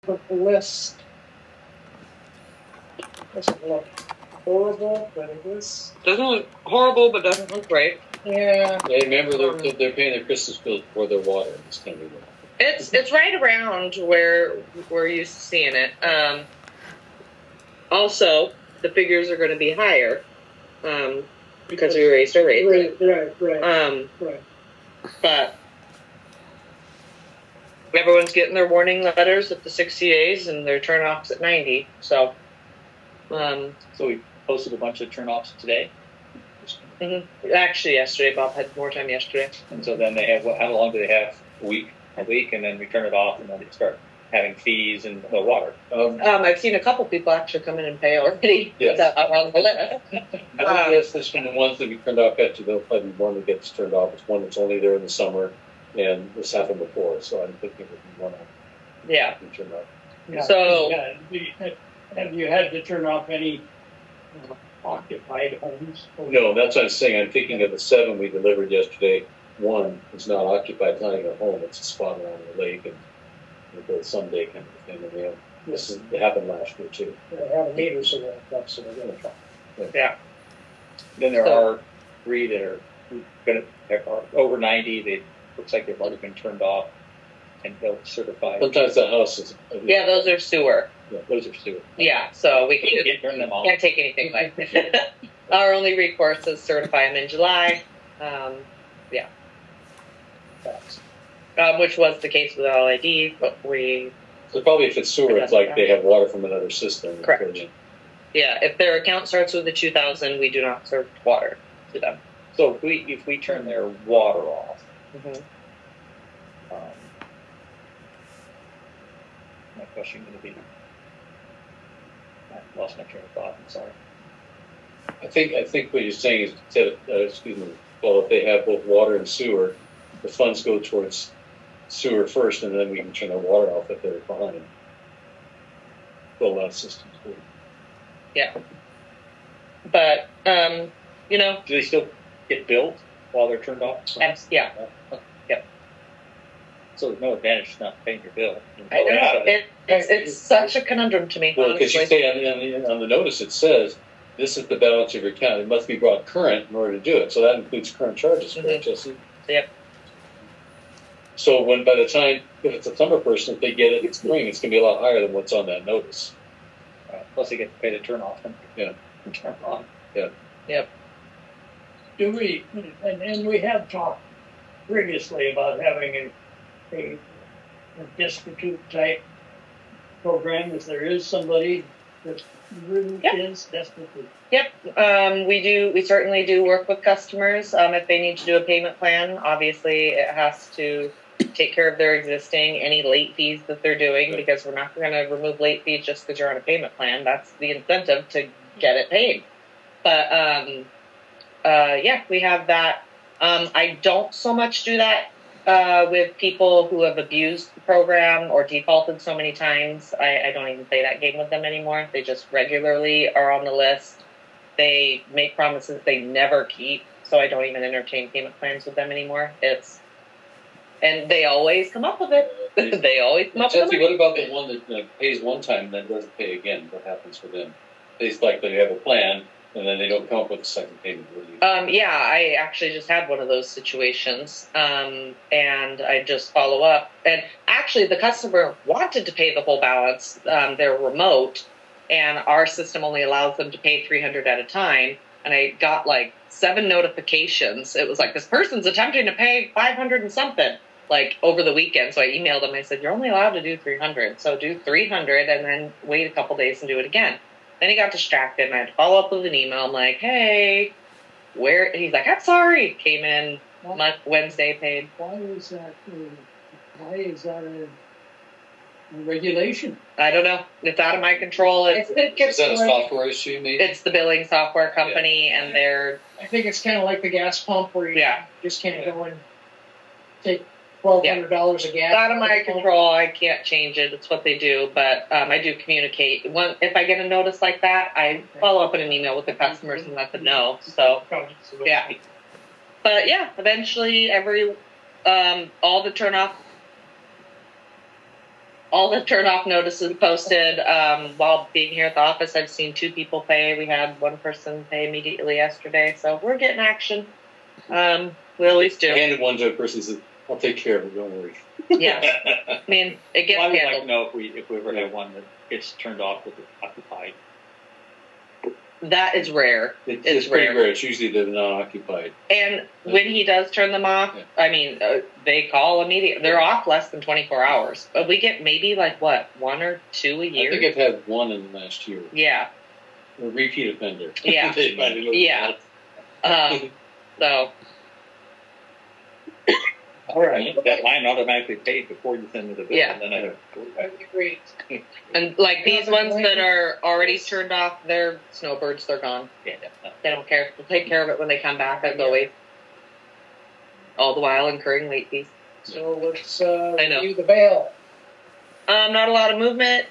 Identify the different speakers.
Speaker 1: But the list doesn't look horrible, but it is.
Speaker 2: Doesn't look horrible, but doesn't look great.
Speaker 1: Yeah.
Speaker 3: They remember they're paying their Christmas bill for their water. It's kind of
Speaker 2: It's right around where we're used to seeing it. Also, the figures are going to be higher because we raised our rate.
Speaker 1: Right.
Speaker 2: Right. But everyone's getting their warning letters at the 60 days and their turn-offs at 90. So
Speaker 4: we posted a bunch of turn-offs today?
Speaker 2: Actually, yesterday. Bob had more time yesterday.
Speaker 4: And so then they have, how long do they have? A week, and then we turn it off, and then they start having fees and no water.
Speaker 2: I've seen a couple people actually come in and pay already.
Speaker 3: Yes.
Speaker 2: On the list.
Speaker 3: yes, this from the ones that we turned off after they'll probably be one that gets turned off. It's one that's only there in the summer, and this happened before, so I'm thinking it would be one
Speaker 2: Yeah.
Speaker 3: that turned off.
Speaker 1: Yeah.
Speaker 2: So
Speaker 1: have you had to turn off any occupied homes?
Speaker 3: No, that's what I'm saying. I'm thinking of the 7 we delivered yesterday. One is not occupied, it's not even a home. It's a spot around the lake, and we'll go someday kind of thing. And it happened last year too.
Speaker 1: They have meters in that, so they're going to try.
Speaker 2: Yeah.
Speaker 4: Then there are 3 that are over 90. They looks like they've already been turned off, and they'll certify.
Speaker 3: Sometimes the house is.
Speaker 2: Yeah, those are sewer.
Speaker 3: Yeah, those are sewer.
Speaker 2: Yeah, so we
Speaker 4: can't turn them off.
Speaker 2: Can't take anything like that. Our only recourse is certify them in July. Which was the case with LID, but
Speaker 3: So probably if it's sewer, it's like they have water from another system.
Speaker 2: Correct. Yeah, if their account starts with the 2000, we do not serve water to them.
Speaker 4: So if we turn their water off, my question going to be, I lost my train of thought. I'm sorry.
Speaker 3: I think what you're saying is, well, if they have both water and sewer, the funds go towards sewer first, and then we can turn our water off if they're behind. Well, that system's good.
Speaker 2: Yeah. But,
Speaker 4: do they still get billed while they're turned off?
Speaker 2: Yeah. Yep.
Speaker 4: So there's no advantage to not paying your bill.
Speaker 2: I know. It's such a conundrum to me.
Speaker 3: Well, because you say on the notice it says, this is the balance of your account. It must be brought current in order to do it. So that includes current charges, correct, Jesse?
Speaker 2: Yep.
Speaker 3: So by the time, if it's a summer person, if they get it in spring, it's going to be a lot higher than what's on that notice.
Speaker 4: Plus they get to pay the turn off and turn on.
Speaker 3: Yeah.
Speaker 2: Yep.
Speaker 1: Do we, and we have talked previously about having a destitute type program if there is somebody that really is destitute.
Speaker 2: Yep. We certainly do work with customers if they need to do a payment plan. Obviously, it has to take care of their existing, any late fees that they're doing, because we're not going to remove late fees just because you're on a payment plan. That's the incentive to get it paid. But we have that. I don't so much do that with people who have abused the program or defaulted so many times. I don't even play that game with them anymore. They just regularly are on the list. They make promises they never keep, so I don't even entertain payment plans with them anymore. And they always come up with it. They always come up with it.
Speaker 3: Jesse, what about the one that pays one time and then doesn't pay again? What happens for them? It's like they have a plan, and then they don't come up with a second payment.
Speaker 2: I actually just had one of those situations, and I just follow up. And actually, the customer wanted to pay the whole balance. They're remote, and our system only allows them to pay $300 at a time. And I got like 7 notifications. It was like, this person's attempting to pay $500 and something, like over the weekend. So I emailed them. I said, you're only allowed to do $300, so do $300 and then wait a couple days and do it again. Then he got distracted, and I had to follow up with an email. I'm like, hey, where? And he's like, I'm sorry. Came in Wednesday, paid.
Speaker 1: Why is that a regulation?
Speaker 2: I don't know. It's out of my control.
Speaker 3: Is that a software issue, maybe?
Speaker 2: It's the billing software company, and they're...
Speaker 1: I think it's kind of like the gas pump where you just can't go and take $1,200 a gas.
Speaker 2: It's out of my control. I can't change it. It's what they do. But I do communicate. If I get a notice like that, I follow up in an email with the customers and let them know. So, yeah. But, yeah, eventually all all the turn off notices posted. While being here at the office, I've seen 2 people pay. We had 1 person pay immediately yesterday, so we're getting action. We always do.
Speaker 3: I handed one to a person who said, I'll take care of it, don't worry.
Speaker 2: Yeah. I mean, it gets
Speaker 4: Well, I would like to
Speaker 2: handled.
Speaker 4: know if we ever have one that gets turned off with it occupied.
Speaker 2: That is rare.
Speaker 3: It's pretty rare. It's usually they're non-occupied.
Speaker 2: And when he does turn them off,
Speaker 3: Yeah.
Speaker 2: I mean, they call immediately. They're off less than 24 hours. But we get maybe like, what, 1 or 2 a year?
Speaker 3: I think I've had one in the last year.
Speaker 2: Yeah.
Speaker 3: A repeat offender.
Speaker 2: Yeah.
Speaker 3: They might have looked
Speaker 2: Yeah. So,
Speaker 1: All right.
Speaker 4: That line automatically paid before you send me the bill.
Speaker 2: Yeah.
Speaker 4: And then I
Speaker 1: Agreed.
Speaker 2: and like these ones that are already turned off, they're snowbirds. They're gone.
Speaker 4: yeah,
Speaker 2: They don't care. They'll take care of it when they come back, as always. All the while incurring late fees.
Speaker 1: So let's
Speaker 2: I know.
Speaker 1: review the bail.
Speaker 2: Not a lot of movement.